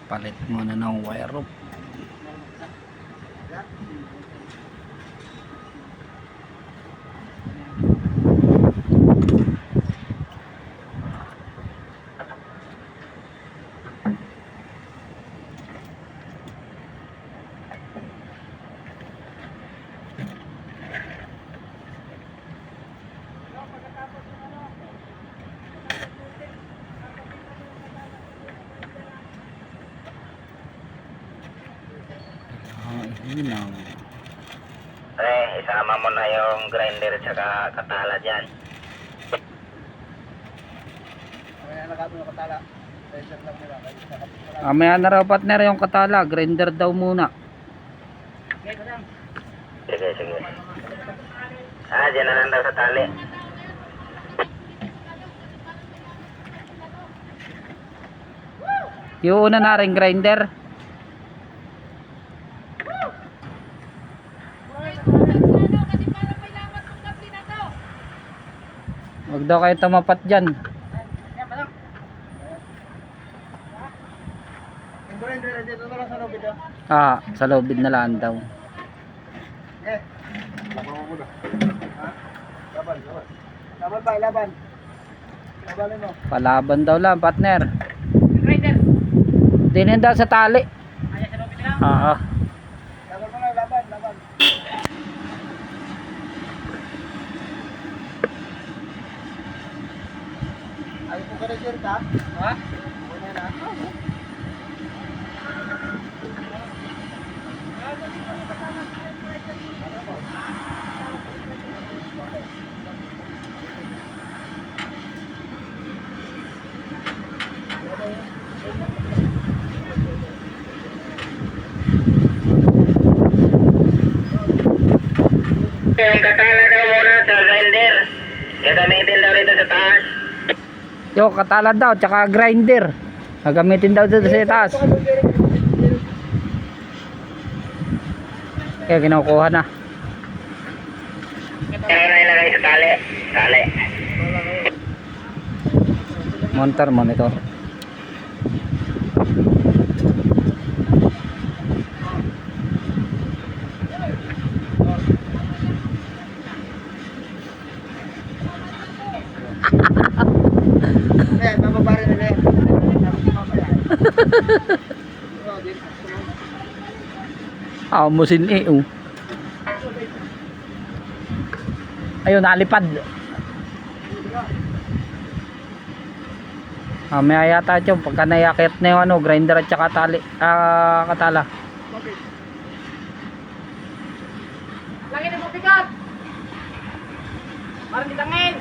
palit muna ng wire rope. Hinaw. Isama mo na yung grinder at saka katala dyan. Maya na raw partner yung katala, grinder daw muna. Sige, sige. Dyan na lang daw sa tali. Yung una na rin grinder. Huwag daw kayo tumapat dyan. Sa lobid na lang daw. Laban. Labanin mo. Palaban daw lang partner. Dinin daw sa tali. Oo. Laban mo na, laban. Ay, kung ka-reserve ka? Ha? Muna na. Yung katala daw muna sa grinder. Gagamitin daw rito sa taas. Yung katala daw, tsaka grinder. Gagamitin daw dito sa taas. Kaya kinukuha na. Kaya na ilagay sa tali. Tali. Monitor. Bababa rin nila yan. Musin ayun, nalipad. May yata ito pagka nayakit na yung grinder at saka tali, katala. Langin ang mabigat! Parang ditangin!